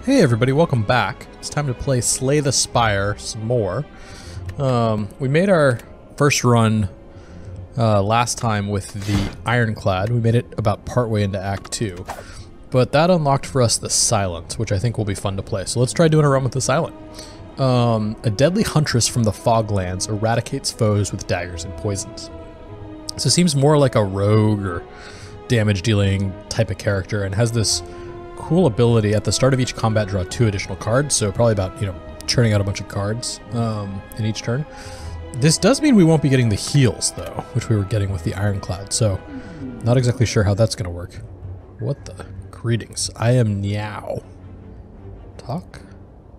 Hey everybody, welcome back. It's time to play Slay the Spire some more. We made our first run last time with the Ironclad. We made it about partway into Act 2. But that unlocked for us the Silent, which I think will be fun to play. So let's try doing a run with the Silent. A deadly huntress from the Foglands eradicates foes with daggers and poisons. So it seems more like a rogue or damage dealing type of character and has this cool ability at the start of each combat, draw 2 additional cards, so probably about, churning out a bunch of cards in each turn. This does mean we won't be getting the heals, though, which we were getting with the Ironclad, so not exactly sure how that's going to work. What the? Greetings. I am Niao. Talk?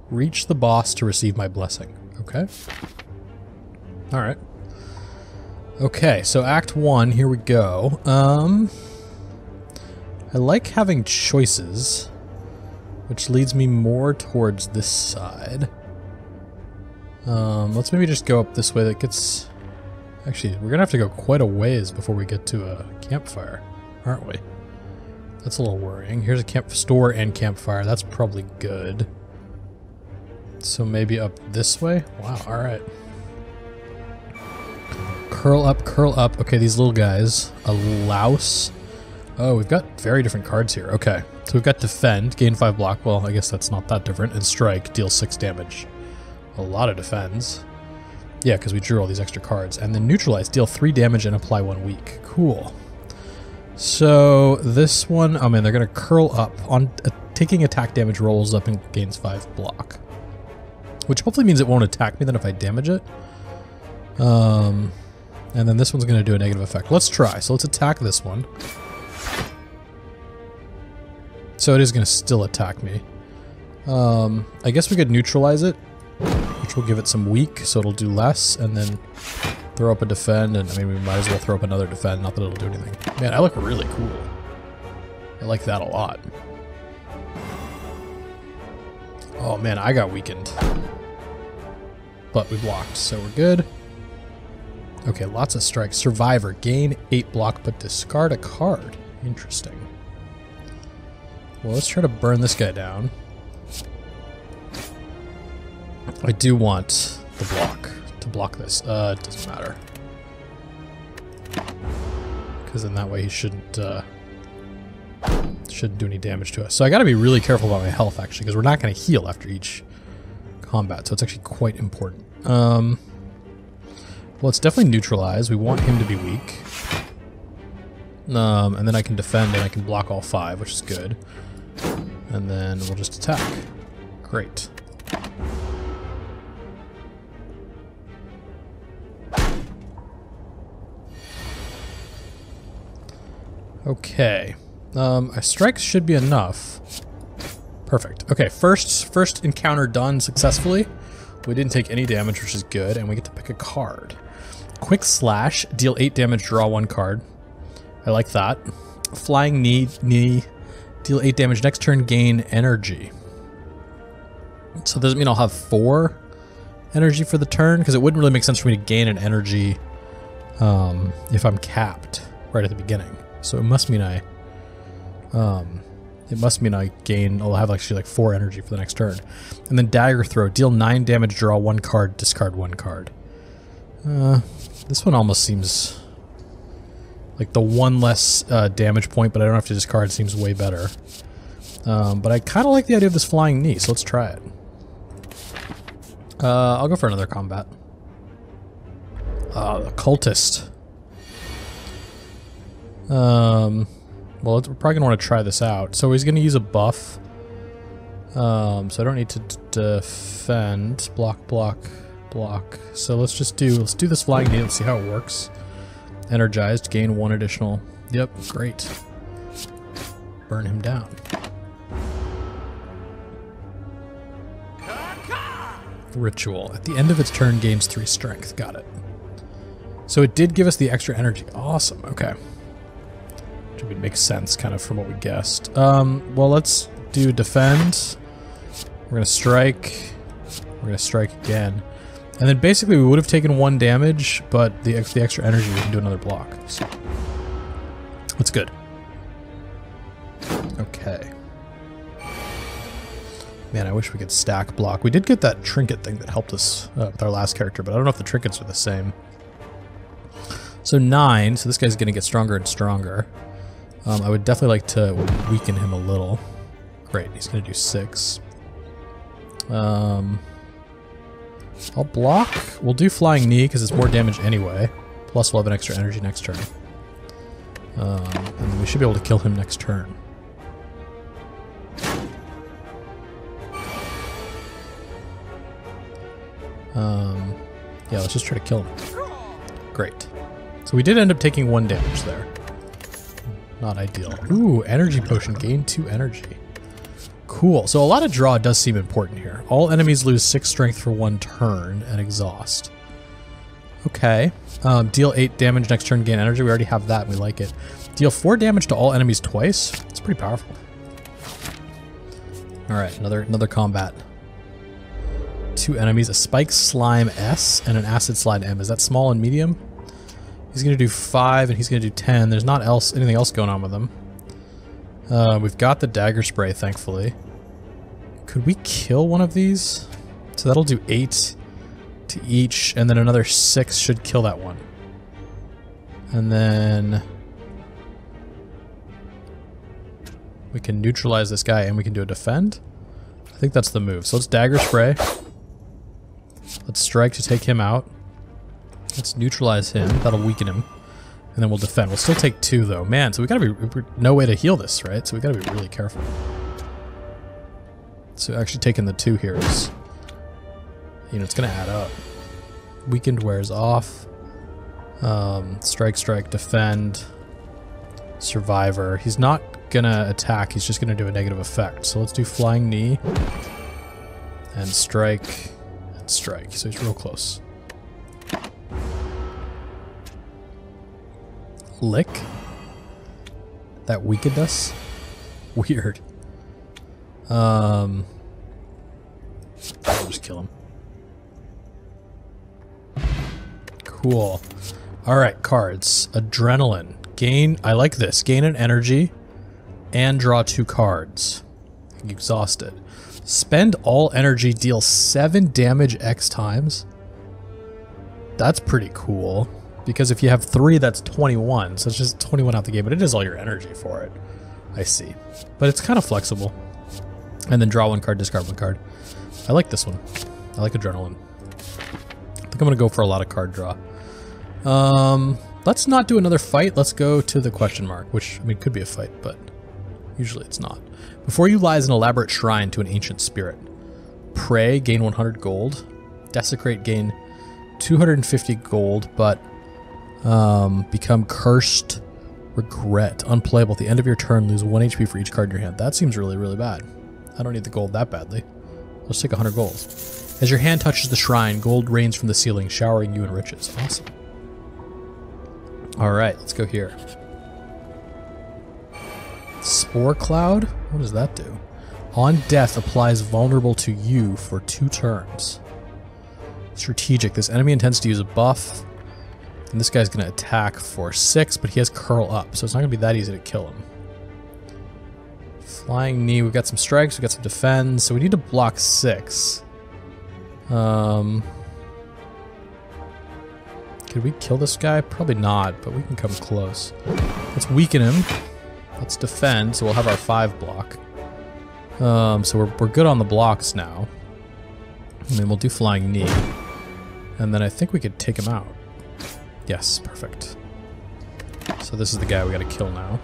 Reach the boss to receive my blessing. Okay. Alright. Okay, so Act 1, here we go. I like having choices, which leads me more towards this side. Let's maybe just go up this way. That gets... Actually, we're gonna have to go quite a ways before we get to a campfire, aren't we? That's a little worrying. Here's a camp store and campfire. That's probably good. So maybe up this way? Wow, alright. Curl up, curl up. Okay, these little guys. A louse. Oh, we've got very different cards here. Okay, so we've got Defend, gain 5 block. Well, I guess that's not that different. And Strike, deal 6 damage. A lot of defends. Yeah, because we drew all these extra cards. And then Neutralize, deal 3 damage and apply 1 weak. Cool. So this one, oh man, they're going to curl up. On taking attack damage, rolls up and gains 5 block. Which hopefully means it won't attack me then if I damage it. And then this one's going to do a negative effect. Let's try. So let's attack this one. So it is going to still attack me. I guess we could neutralize it, which will give it some weak, so it'll do less, and then throw up a defend, and I mean, we might as well throw up another defend, not that it'll do anything. Man, I look really cool. I like that a lot. Oh man, I got weakened. But we blocked, so we're good. Okay, lots of strikes. Survivor, gain 8 block, but discard a card. Interesting. Well, let's try to burn this guy down. I do want the block to block this. It doesn't matter. Because then that way he shouldn't do any damage to us. So I gotta be really careful about my health, actually, because we're not gonna heal after each combat, so it's actually quite important. Well, it's definitely neutralized. We want him to be weak. And then I can defend and I can block all 5, which is good. And then we'll just attack. Great. Okay. A strike should be enough. Perfect. Okay, first encounter done successfully. We didn't take any damage, which is good, and we get to pick a card. Quick Slash, deal 8 damage, draw 1 card. I like that. Flying Knee, deal 8 damage. Next turn, gain energy. So does it mean I'll have 4 energy for the turn? Because it wouldn't really make sense for me to gain an energy if I'm capped right at the beginning. So it must mean I gain. I'll have actually like 4 energy for the next turn. And then Dagger Throw, deal 9 damage, draw 1 card, discard 1 card. This one almost seems like the 1 less damage point, but I don't have to discard. Seems way better. But I kind of like the idea of this Flying Knee, so let's try it. I'll go for another combat. The Cultist. Well, we're probably going to want to try this out. So he's going to use a buff. So I don't need to defend. Block, block, block. So let's do this Flying Knee. Let's see how it works. Energized, gain 1 additional. Yep, great. Burn him down. Ritual. At the end of its turn, gains 3 strength. Got it. So it did give us the extra energy. Awesome. Okay. Which would make sense, kind of, from what we guessed. Well, let's do defend. We're going to strike. We're going to strike again. And then basically we would have taken 1 damage, but the extra energy we can do another block. So that's good. Okay. Man, I wish we could stack block. We did get that trinket thing that helped us with our last character, but I don't know if the trinkets are the same. So 9, so this guy's going to get stronger and stronger. I would definitely like to weaken him a little. Great, he's going to do 6. I'll block. We'll do flying knee because it's more damage anyway. Plus we'll have an extra energy next turn. And we should be able to kill him next turn. Yeah, let's just try to kill him. Great. So we did end up taking 1 damage there. Not ideal. Ooh, energy potion. Gain 2 energy. Cool. So a lot of draw does seem important here. All enemies lose 6 strength for 1 turn and exhaust. Okay. Deal 8 damage next turn, gain energy. We already have that and we like it. Deal 4 damage to all enemies twice. It's pretty powerful. Alright, another combat. 2 enemies, a spike slime S and an acid slide M. Is that small and medium? He's going to do 5 and he's going to do 10. There's not anything else going on with him. We've got the dagger spray, thankfully. Could we kill one of these? So that'll do 8 to each, and then another 6 should kill that one. And then we can neutralize this guy and we can do a defend. I think that's the move. So let's dagger spray. Let's strike to take him out. Let's neutralize him. That'll weaken him. And then we'll defend. We'll still take 2 though. Man, so we gotta be no way to heal this, right? So we gotta be really careful. So actually taking the 2 here is, you know, it's gonna add up. Weakened wears off. Strike, defend. Survivor. He's not gonna attack, he's just gonna do a negative effect. So let's do flying knee. And strike. And strike. So he's real close. Lick? That weakened us? Weird. I'll just kill him. Cool. Alright, cards. Adrenaline. Gain, I like this. Gain an energy and draw 2 cards. Exhausted. Spend all energy, deal 7 damage X times. That's pretty cool. Because if you have 3, that's 21. So it's just 21 out the game, but it is all your energy for it. I see. But it's kind of flexible. And then draw 1 card, discard 1 card. I like this one. I like adrenaline. I think I'm going to go for a lot of card draw. Let's not do another fight. Let's go to the question mark, which, I mean, could be a fight, but usually it's not. Before you lies an elaborate shrine to an ancient spirit. Pray, gain 100 gold. Desecrate, gain 250 gold, but become cursed regret. Unplayable. At the end of your turn, lose 1 HP for each card in your hand. That seems really, really bad. I don't need the gold that badly. Let's take 100 gold. As your hand touches the shrine, gold rains from the ceiling, showering you in riches. Awesome. Alright, let's go here. Spore Cloud? What does that do? On death, applies vulnerable to you for 2 turns. Strategic. This enemy intends to use a buff. And this guy's going to attack for 6, but he has curl up, so it's not going to be that easy to kill him. Flying knee. We've got some strikes, we've got some defends, so we need to block 6. Could we kill this guy? Probably not, but we can come close. Let's weaken him. Let's defend, so we'll have our 5 block. So we're good on the blocks now. And then we'll do flying knee. And then I think we could take him out. Yes, perfect. So this is the guy we gotta kill now.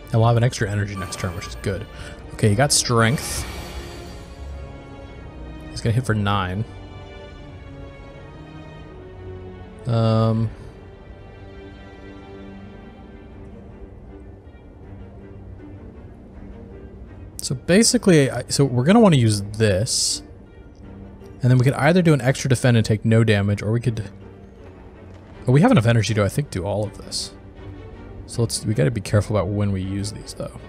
And we'll have an extra energy next turn, which is good. Okay, he got strength. He's gonna hit for 9. So basically, so we're gonna want to use this. And then we could either do an extra defend and take no damage, or we could... Oh, we have enough energy to, I think, do all of this. So we gotta be careful about when we use these, though.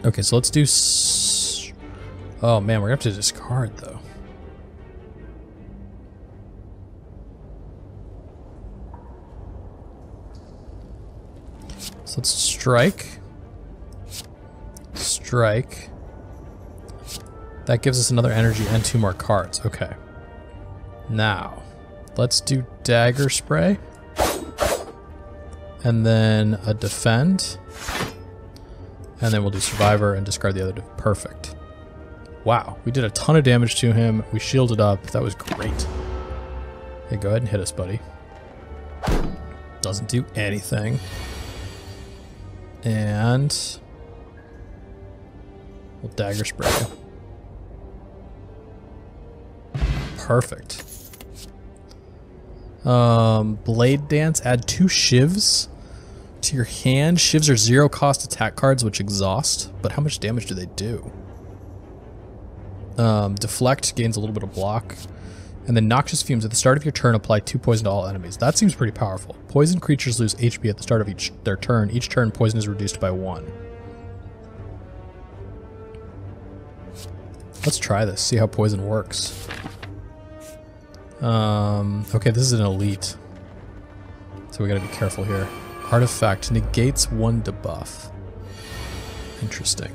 Okay, so let's do... Oh man, we're gonna have to discard, though. So let's strike. Strike. That gives us another energy and 2 more cards. Okay. Now, let's do dagger spray. And then a defend. And then we'll do survivor and discard the other. Perfect. Wow, we did a ton of damage to him. We shielded up. That was great. Okay, go ahead and hit us, buddy. Doesn't do anything. And we'll dagger spray you. Perfect. Blade Dance, add 2 shivs to your hand. Shivs are 0 cost attack cards which exhaust, but how much damage do they do? Deflect gains a little bit of block. And then Noxious Fumes, at the start of your turn, apply 2 poison to all enemies. That seems pretty powerful. Poison creatures lose HP at the start of their turn. Each turn, poison is reduced by 1. Let's try this, see how poison works. Okay, this is an elite. So we gotta be careful here. Artifact negates 1 debuff. Interesting.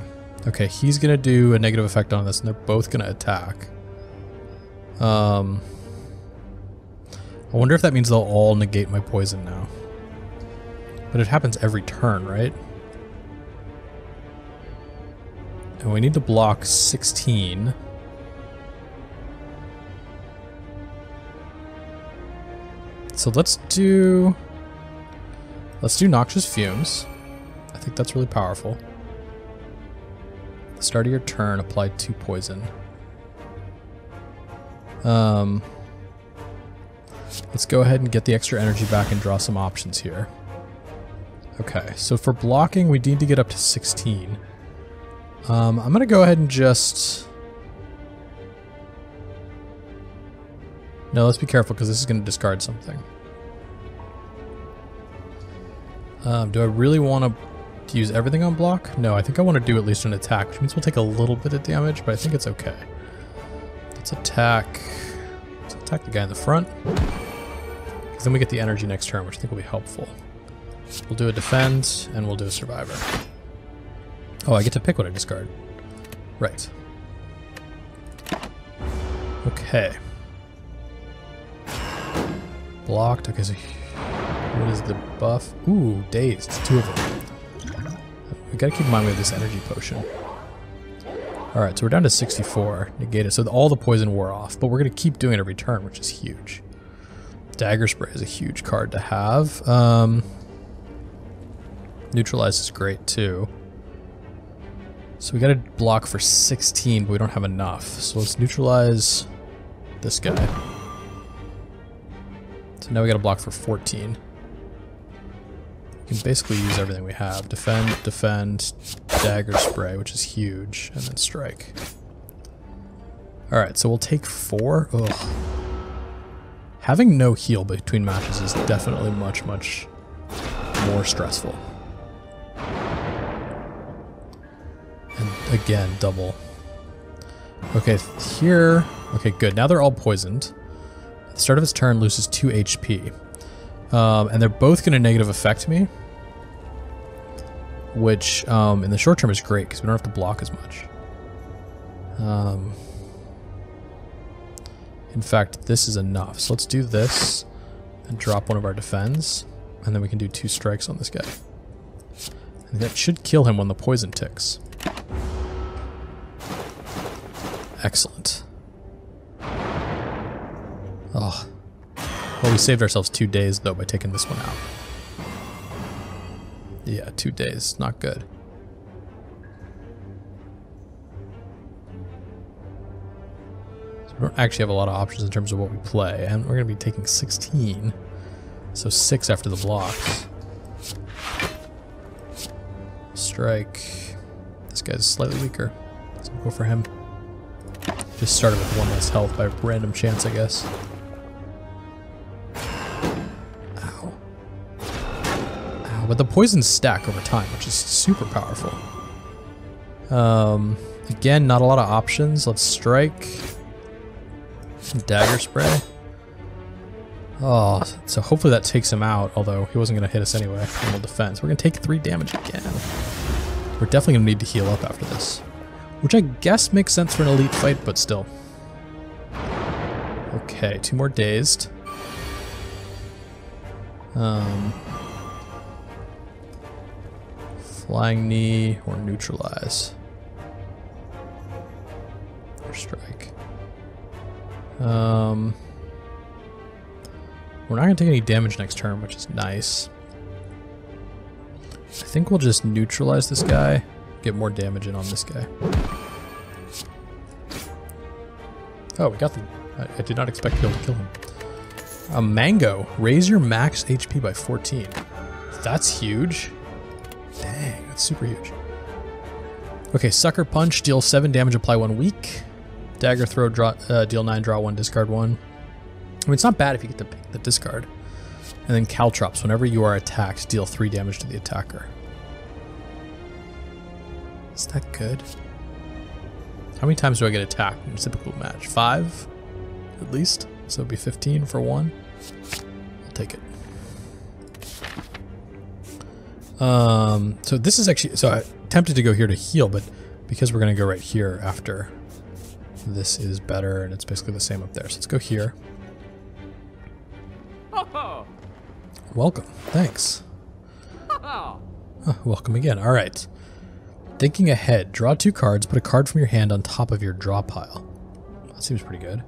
Okay, he's gonna do a negative effect on this, and they're both gonna attack. I wonder if that means they'll all negate my poison now. But it happens every turn, right? And we need to block 16. So let's do Noxious Fumes. I think that's really powerful. At the start of your turn, apply 2 poison. Let's go ahead and get the extra energy back and draw some options here. Okay, so for blocking, we need to get up to 16. I'm gonna go ahead and just... No, let's be careful because this is gonna discard something. Do I really want to use everything on block? No, I think I want to do at least an attack, which means we'll take a little bit of damage, but I think it's okay. Let's attack the guy in the front. Because then we get the energy next turn, which I think will be helpful. We'll do a defend, and we'll do a survivor. Oh, I get to pick what I discard. Right. Okay. Blocked. Okay, so what is the buff? Ooh, dazed. 2 of them. We gotta keep in mind we have this energy potion. Alright, so we're down to 64. Negated. So all the poison wore off, but we're gonna keep doing it every turn, which is huge. Dagger Spray is a huge card to have. Neutralize is great too. So we gotta block for 16, but we don't have enough. So let's neutralize this guy. So now we gotta block for 14. We can basically use everything we have. Defend, defend, dagger spray, which is huge, and then strike. Alright, so we'll take 4. Ugh. Having no heal between matches is definitely much, much more stressful. And again, double. Okay, here... Okay, good. Now they're all poisoned. At the start of his turn, loses 2 HP. And they're both going to negative affect me. Which, in the short term is great, because we don't have to block as much. In fact, this is enough. So let's do this, and drop one of our defends. And then we can do 2 strikes on this guy. And that should kill him when the poison ticks. Excellent. Oh. Well, we saved ourselves 2 days, though, by taking this one out. Yeah, 2 days. Not good. So we don't actually have a lot of options in terms of what we play, and we're going to be taking 16. So 6 after the blocks. Strike. This guy's slightly weaker, so we'll go for him. Just started with 1 less health by random chance, I guess. Ow. Ow, but the poisons stack over time, which is super powerful. Again, not a lot of options. Let's strike. Dagger spray. Oh, so hopefully that takes him out, although he wasn't going to hit us anyway. And we'll defend. So we're going to take 3 damage again. We're definitely going to need to heal up after this. Which I guess makes sense for an elite fight, but still. Okay, 2 more dazed. Flying knee or neutralize. Or strike. We're not going to take any damage next turn, which is nice. I think we'll just neutralize this guy, get more damage in on this guy. Oh, we got them. I did not expect to be able to kill him. A mango. Raise your max HP by 14. That's huge. Dang, that's super huge. Okay, Sucker Punch. Deal 7 damage, apply 1 weak. Dagger Throw, deal 9, draw 1, discard 1. I mean, it's not bad if you get to pick the discard. And then Caltrops. Whenever you are attacked, deal 3 damage to the attacker. Is that good? How many times do I get attacked in a typical match? 5? At least? So it'd be 15 for 1. I'll take it. So this is actually... So I tempted to go here to heal, but because we're going to go right here after, this is better, and it's basically the same up there. So let's go here. Welcome. Thanks. Welcome again. All right. Thinking ahead. Draw 2 cards. Put a card from your hand on top of your draw pile. That seems pretty good.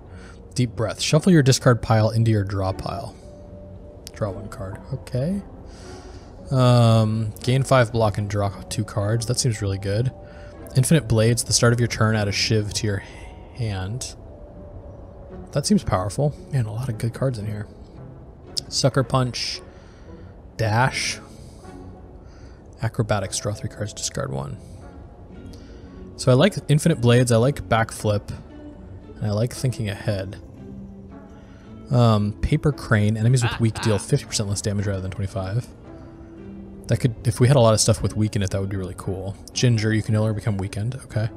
Deep breath. Shuffle your discard pile into your draw pile. Draw 1 card. Okay. Gain 5 block and draw 2 cards. That seems really good. Infinite Blades. At the start of your turn, add a shiv to your hand. That seems powerful. Man, a lot of good cards in here. Sucker Punch. Dash. Acrobatics. Draw 3 cards, discard 1. So I like Infinite Blades, I like Backflip, and I like Thinking Ahead. Paper Crane. Enemies with weak deal 50% less damage rather than 25. That could, if we had a lot of stuff with weak in it, that would be really cool. Ginger, you can no longer become weakened. Okay.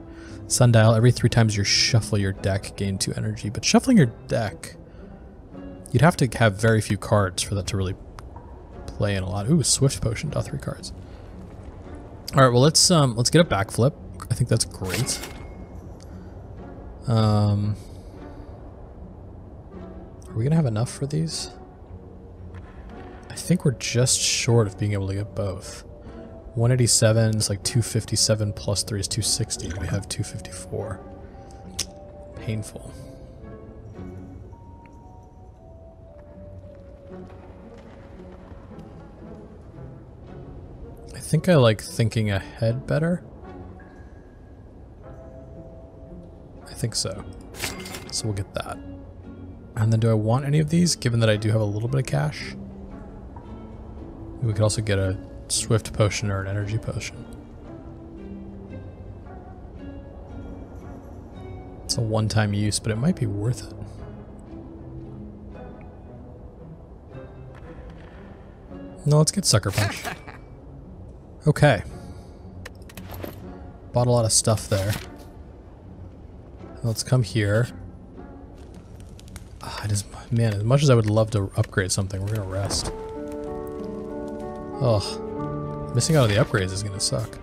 Sundial, every 3 times you shuffle your deck, gain 2 energy. But shuffling your deck, you'd have to have very few cards for that to really play in a lot. Ooh, Swift Potion, draw 3 cards. All right, well let's get a Backflip. I think that's great. Are we gonna have enough for these? I think we're just short of being able to get both. 187 is like 257 plus 3 is 260. We have 254. Painful. I think I like Thinking Ahead better. I think so. So we'll get that. And then do I want any of these, given that I do have a little bit of cash? We could also get a Swift Potion or an Energy Potion. It's a one-time use, but it might be worth it. No, let's get Sucker Punch. Okay. Bought a lot of stuff there. Let's come here. Man, as much as I would love to upgrade something, we're gonna rest. Ugh. Missing out on the upgrades is gonna suck.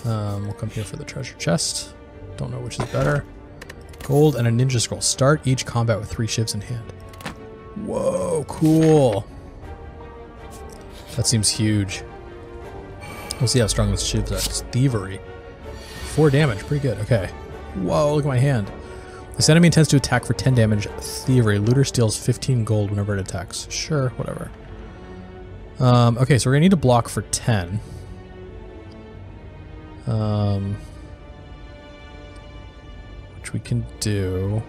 We'll come here for the treasure chest. Don't know which is better. Gold and a ninja scroll. Start each combat with 3 shivs in hand. Whoa, cool. That seems huge. We'll see how strong those shivs are. It's thievery. 4 damage, pretty good. Okay. Whoa, look at my hand. This enemy intends to attack for 10 damage. Thievery. Looter steals 15 gold whenever it attacks. Sure, whatever. Okay, so we're gonna need to block for 10. Which we can do.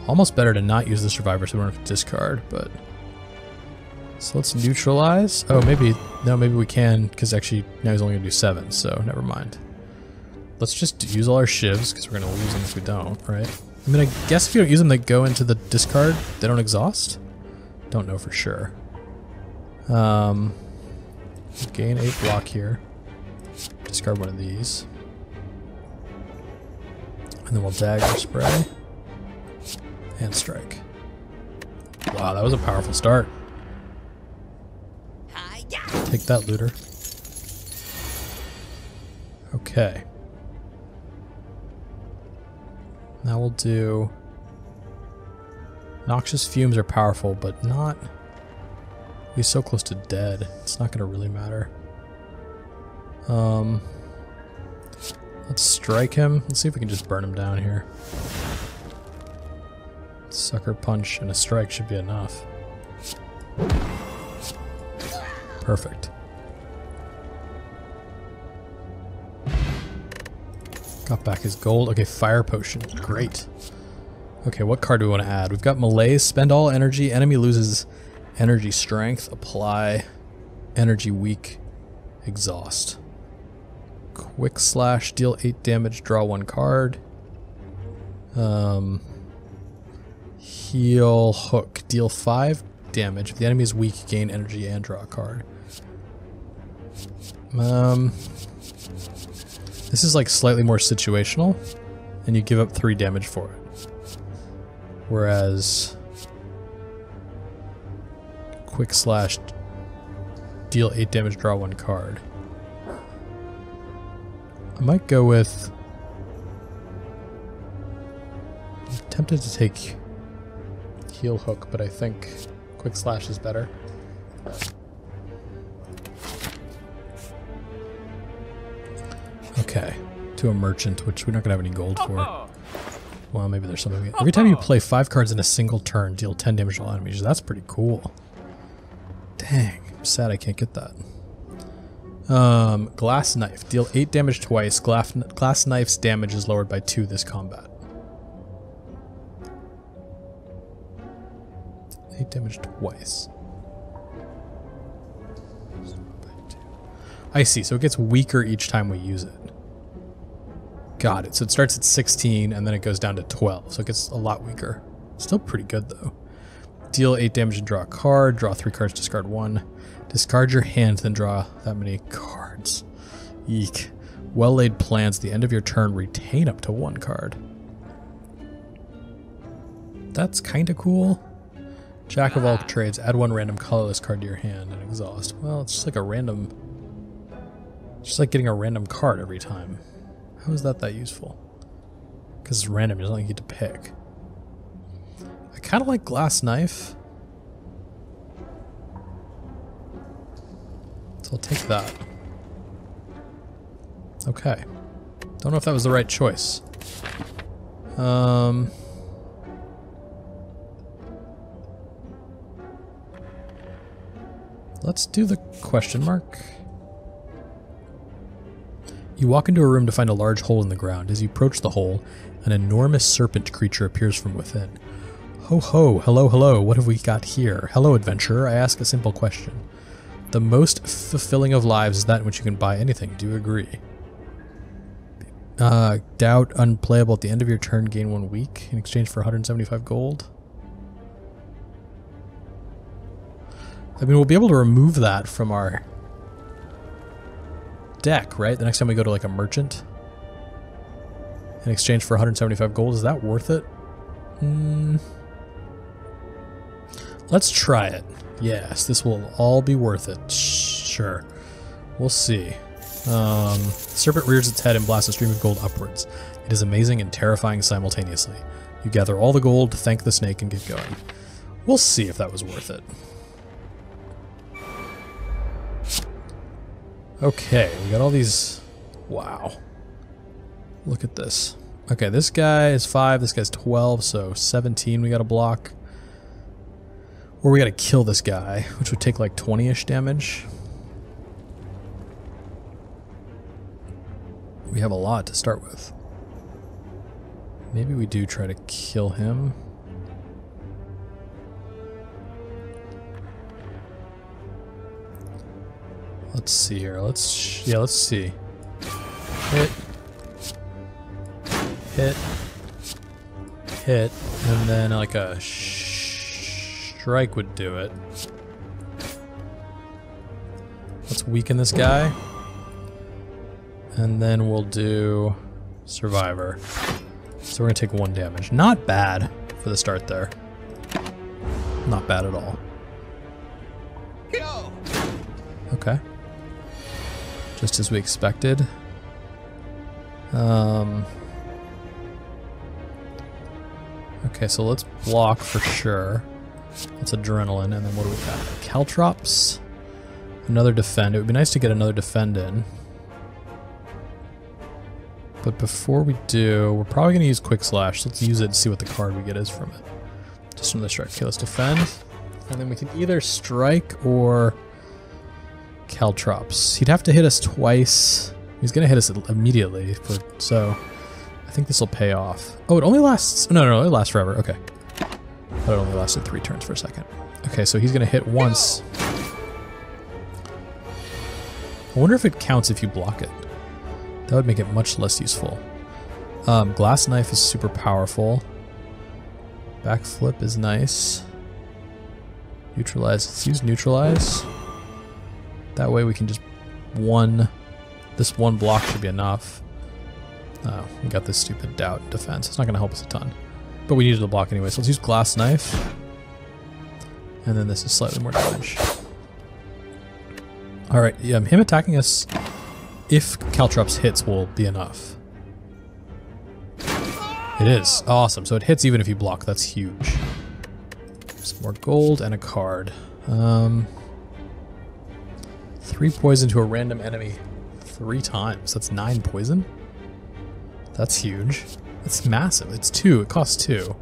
Almost better to not use the survivor so we don't have to discard, but... So let's neutralize. Oh, maybe... No, maybe we can, because actually now he's only gonna do 7, so never mind. Let's just use all our shivs, because we're gonna lose them if we don't, right? I mean, I guess if you don't use them, they go into the discard. They don't exhaust? Don't know for sure. Gain 8 block here. Discard one of these. And then we'll dagger spray. And strike. Wow, that was a powerful start. Take that, looter. Okay. Now we'll do... Noxious fumes are powerful, but not... He's so close to dead. It's not going to really matter. Let's strike him. Let's see if we can just burn him down here. Sucker punch and a strike should be enough. Perfect. Got back his gold. Okay, fire potion. Great. Okay, what card do we want to add? We've got Malaise. Spend all energy. Enemy loses energy strength. Apply energy weak. Exhaust. Quick slash. Deal 8 damage. Draw 1 card. Heal hook. Deal 5 damage. If the enemy is weak, gain energy and draw a card. This is like slightly more situational, and you give up 3 damage for it. Whereas quick slash, deal 8 damage, draw 1 card. I might go with... I'm tempted to take heal hook, but I think quick slash is better. Okay, to a merchant, which we're not going to have any gold for. Well, maybe there's something. Every time you play 5 cards in a single turn, deal 10 damage to all enemies. That's pretty cool. Dang, I'm sad I can't get that. Glass knife. Deal 8 damage twice. Glass knife's damage is lowered by 2 this combat. 8 damage twice. I see, so it gets weaker each time we use it. Got it. So it starts at 16 and then it goes down to 12. So it gets a lot weaker. Still pretty good though. Deal 8 damage and draw a card. Draw 3 cards, discard 1. Discard your hand, then draw that many cards. Eek. Well-laid plans. At the end of your turn, retain up to 1 card. That's kind of cool. Jack of all trades. Add 1 random colorless card to your hand and exhaust. Well, it's just like a random... Just like getting a random card every time. How is that useful? Because it's random, you don't get to pick. I kind of like glass knife. So I'll take that. Okay. Don't know if that was the right choice. Let's do the question mark. You walk into a room to find a large hole in the ground. As you approach the hole, an enormous serpent creature appears from within. Ho ho, hello hello, what have we got here? Hello adventurer, I ask a simple question. The most fulfilling of lives is that in which you can buy anything, do you agree? Doubt unplayable at the end of your turn, gain 1 week in exchange for 175 gold. I mean, we'll be able to remove that from our deck, right? The next time we go to like a merchant in exchange for 175 gold, is that worth it? Let's try it. Yes, this will all be worth it. Sure. We'll see. Serpent rears its head and blasts a stream of gold upwards. It is amazing and terrifying simultaneously. You gather all the gold, thank the snake, and get going. We'll see if that was worth it. Okay, we got all these... Wow. Look at this. Okay, this guy is 5, this guy's 12, so 17 we gotta block. Or we gotta kill this guy, which would take like 20-ish damage. We have a lot to start with. Maybe we do try to kill him. Let's see here. Let's see. Hit. Hit. Hit. And then like a strike would do it. Let's weaken this guy. And then we'll do Survivor. So we're gonna take 1 damage. Not bad for the start there. Not bad at all. Okay. Just as we expected. Okay, so let's block for sure. That's adrenaline, and then what do we got? Caltrops. Another defend. It would be nice to get another defend in. But before we do, we're probably going to use Quick Slash. Let's use it and see what the card we get is from it. Just from the strike. Okay, let's defend. And then we can either strike or Caltrops. He'd have to hit us twice. He's going to hit us immediately. So I think this will pay off. Oh, it only lasts... No, it lasts forever. Okay. I thought it only lasted 3 turns for a second. Okay, so he's going to hit once. I wonder if it counts if you block it. That would make it much less useful. Glass Knife is super powerful. Backflip is nice. Neutralize. Let's use Neutralize. That way we can just this one block should be enough. Oh, we got this stupid Doubt defense. It's not going to help us a ton. But we needed to block anyway, so let's use Glass Knife. And then this is slightly more damage. Alright, yeah, him attacking us, if Caltrops hits, will be enough. It is. Awesome. So it hits even if you block. That's huge. Some more gold and a card. 3 poison to a random enemy 3 times. That's 9 poison. That's huge. That's massive. It's 2. It costs 2.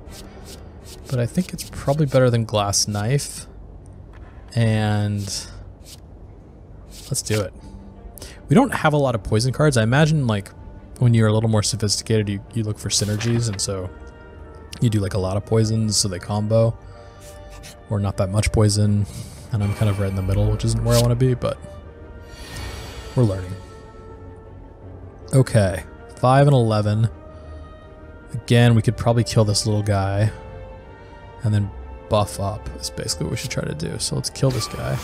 But I think it's probably better than Glass Knife. And let's do it. We don't have a lot of poison cards. I imagine like when you're a little more sophisticated, you look for synergies, and so you do like a lot of poisons so they combo. Or not that much poison. And I'm kind of right in the middle, which isn't where I want to be, but we're learning. Okay. 5 and 11. Again, we could probably kill this little guy and then buff up is basically what we should try to do. So let's kill this guy.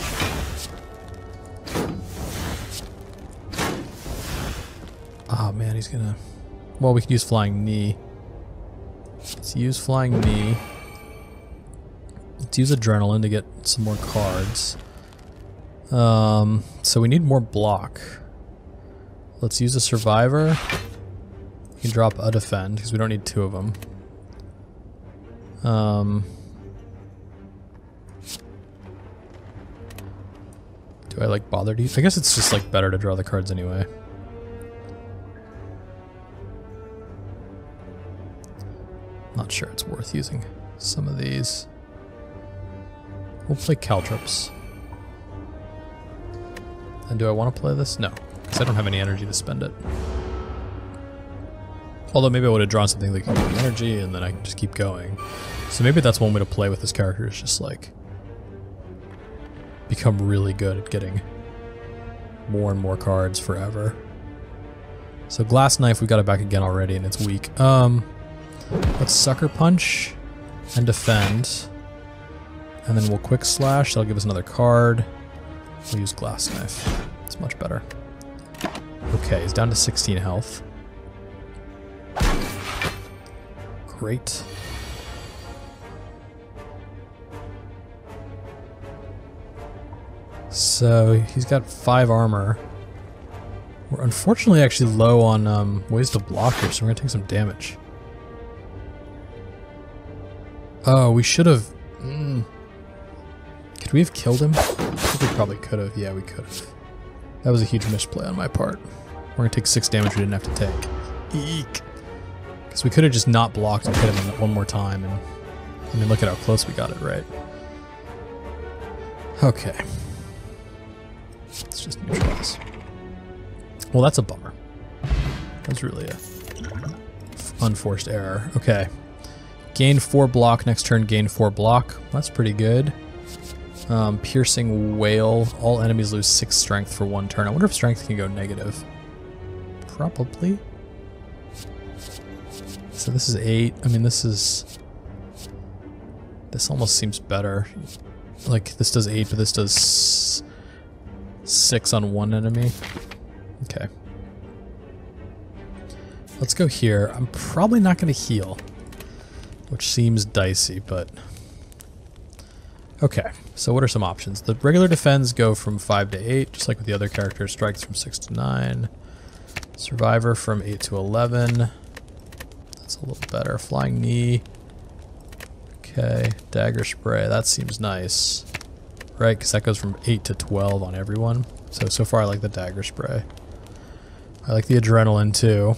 Oh man, he's gonna... Well, we could use Flying Knee. Let's use Flying Knee. Let's use Adrenaline to get some more cards. So we need more block. Let's use a Survivor. We can drop a Defend, because we don't need 2 of them. Do I like bother to use? I guess it's just like better to draw the cards anyway. Not sure it's worth using some of these. We'll play Caltrops. And do I want to play this? No, because I don't have any energy to spend it. Although maybe I would have drawn something that can give me energy and then I can just keep going. So maybe that's one way to play with this character, is just like become really good at getting more and more cards forever. So Glass Knife, we got it back again already and it's weak. Let's Sucker Punch and Defend. And then we'll Quick Slash, that'll give us another card. We'll use Glass Knife. It's much better. Okay, he's down to 16 health. Great. So he's got 5 armor. We're unfortunately actually low on ways to block here, so we're gonna take some damage. Oh, we should have... Could we have killed him? I think we probably could have. Yeah, we could have. That was a huge misplay on my part. We're gonna take 6 damage we didn't have to take. Eek! Because we could have just not blocked and hit him one more time, and I mean, look at how close we got it, right? Okay. Let's just neutralize. Well, that's a bummer. That's really a unforced error. Okay. Gain 4 block, next turn gain 4 block. That's pretty good. Piercing Wail. All enemies lose 6 strength for 1 turn. I wonder if strength can go negative. Probably. So this is 8. I mean, this almost seems better. Like, this does 8, but this does 6 on 1 enemy. Okay. Let's go here. I'm probably not going to heal, which seems dicey, but... Okay, so what are some options? The regular defends go from 5 to 8, just like with the other characters. Strikes from 6 to 9. Survivor from 8 to 11. That's a little better. Flying Knee Okay, dagger spray. That seems nice. Right, because that goes from 8 to 12 on everyone. So far I like the dagger spray. I like the adrenaline too.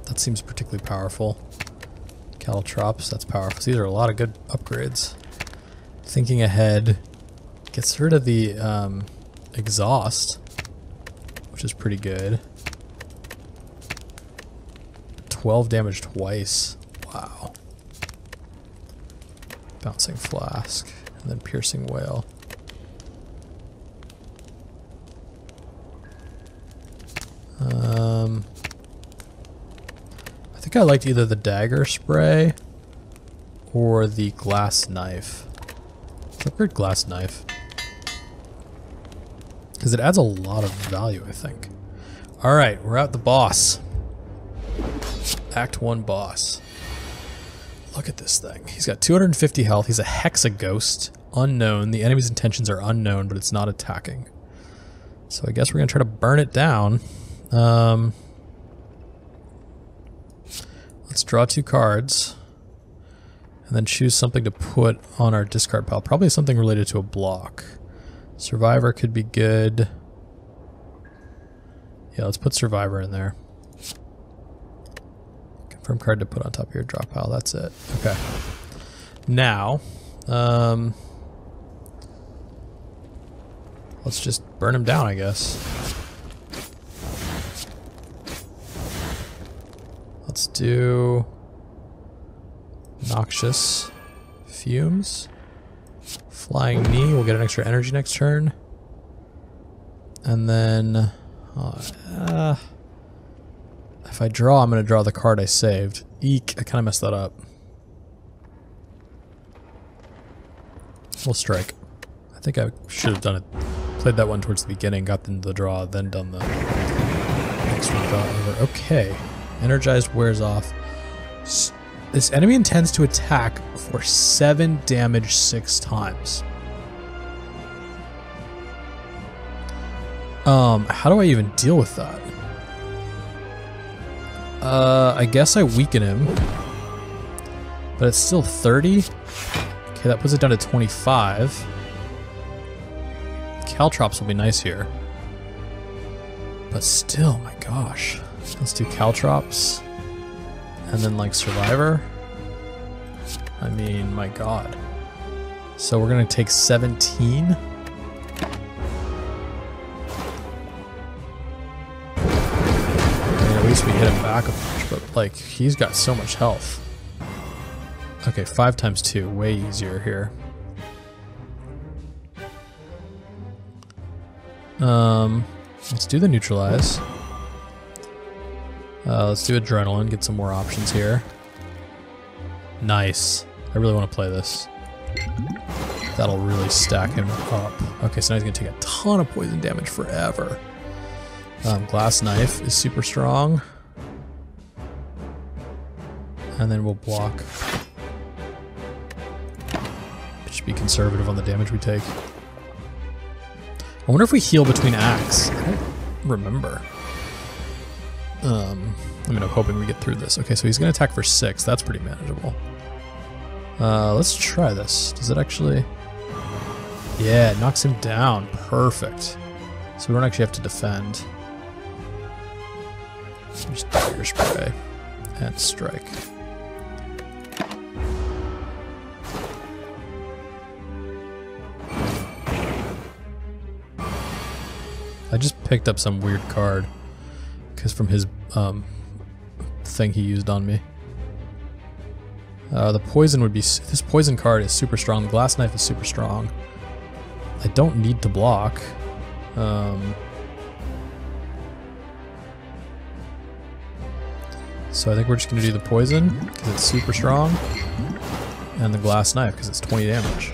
That seems particularly powerful. Caltrops, that's powerful. So these are a lot of good upgrades. Thinking ahead gets rid of the exhaust, which is pretty good. 12 damage twice. Wow. Bouncing flask, and then piercing whale. I think I liked either the dagger spray or the glass knife. Let's upgrade glass knife. Because it adds a lot of value, I think. Alright, we're at the boss. Act 1 boss. Look at this thing. He's got 250 health. He's a hexaghost. Unknown. The enemy's intentions are unknown, but it's not attacking. So I guess we're going to try to burn it down. Let's draw 2 cards. And then choose something to put on our discard pile. Probably something related to a block. Survivor could be good. Yeah, let's put Survivor in there. Confirm card to put on top of your drop pile. That's it. Okay. Now, let's just burn him down, I guess. Let's do Noxious Fumes. Flying Knee. We'll get an extra energy next turn. And then if I draw, I'm going to draw the card I saved. Eek, I kind of messed that up. We'll strike. I think I should have done it. Played that one towards the beginning, got into the draw, then done the next one. Okay. Energized wears off. This enemy intends to attack for 7 damage 6 times. How do I even deal with that? I guess I weaken him. But it's still 30? Okay, that puts it down to 25. Caltrops will be nice here. But still, my gosh. Let's do Caltrops. And then like Survivor. I mean, my god. So we're gonna take 17. I mean, at least we hit him back a bunch, but like, he's got so much health. Okay, 5 times 2, way easier here. Let's do the neutralize. Let's do adrenaline, get some more options here. Nice. I really want to play this. That'll really stack him up. Okay, so now he's going to take a ton of poison damage forever. Glass Knife is super strong. And then we'll block. Should be conservative on the damage we take. I wonder if we heal between acts. I don't remember. I mean, I'm hoping we get through this. Okay, so he's going to attack for 6. That's pretty manageable. Let's try this. Does it actually... Yeah, it knocks him down. Perfect. So we don't actually have to defend. Just dagger spray and strike. I just picked up some weird card because from his thing he used on me. The poison would be... This poison card is super strong. The glass knife is super strong. I don't need to block. So I think we're just going to do the poison because it's super strong. And the glass knife because it's 20 damage.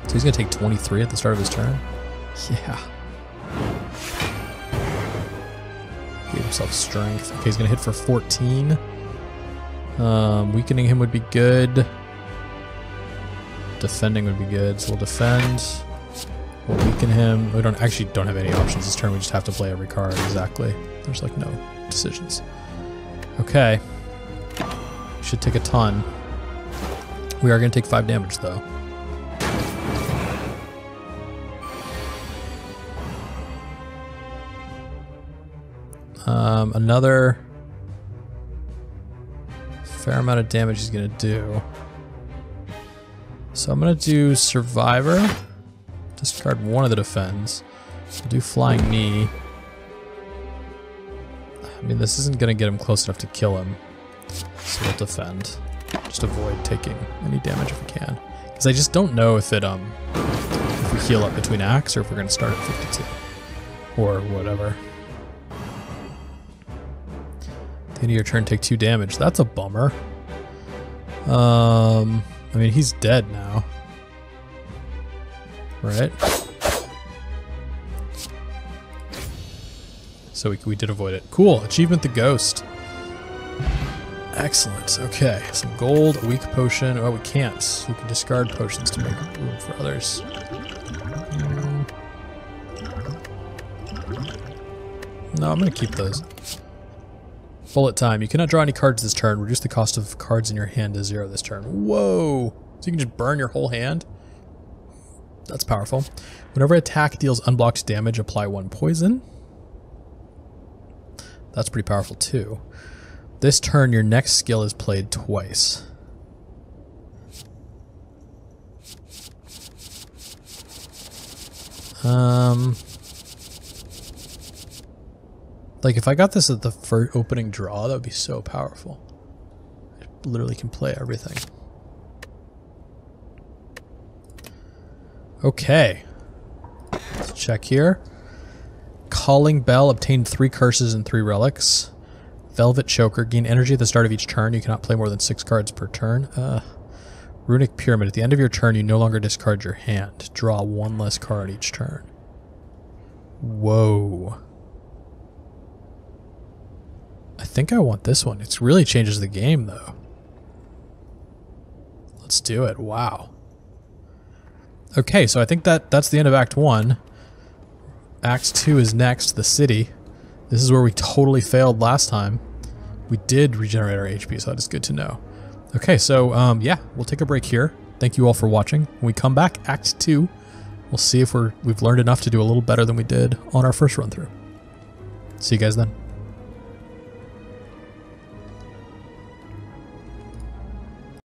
So he's going to take 23 at the start of his turn. Yeah. Gave himself strength. Okay, he's going to hit for 14. Weakening him would be good. Defending would be good. So we'll defend. We'll weaken him. We don't have any options this turn. We just have to play every card exactly. There's like no decisions. Okay. Should take a ton. We are going to take 5 damage, though. Another fair amount of damage he's going to do. So I'm going to do Survivor. Discard one of the defends. I'll do Flying Knee. I mean, this isn't going to get him close enough to kill him. So we'll defend. Just avoid taking any damage if we can. Because I just don't know if it if we heal up between acts or if we're going to start at 52. Or whatever. At the end of your turn, take 2 damage. That's a bummer. I mean, he's dead now. Right? So we did avoid it. Cool. Achievement the Ghost. Excellent. Okay. Some gold, a weak potion. Oh, we can't. We can discard potions to make room for others. No, I'm going to keep those. Bullet time. You cannot draw any cards this turn. Reduce the cost of cards in your hand to 0 this turn. Whoa! So you can just burn your whole hand? That's powerful. Whenever attack deals unblocked damage, apply 1 poison. That's pretty powerful too. This turn, your next skill is played twice. Like if I got this at the first opening draw, that would be so powerful. I literally can play everything. Okay. Let's check here. Calling Bell, obtain 3 curses and 3 relics. Velvet Choker, gain energy at the start of each turn. You cannot play more than 6 cards per turn. Runic Pyramid, at the end of your turn, you no longer discard your hand. Draw 1 less card each turn. Whoa. I think I want this one. It really changes the game, though. Let's do it. Wow. Okay, so I think that's the end of Act 1. Act 2 is next, the city. This is where we totally failed last time. We did regenerate our HP, so that is good to know. Okay, so yeah, we'll take a break here. Thank you all for watching. When we come back, Act 2, we'll see if we've learned enough to do a little better than we did on our first run through. See you guys then.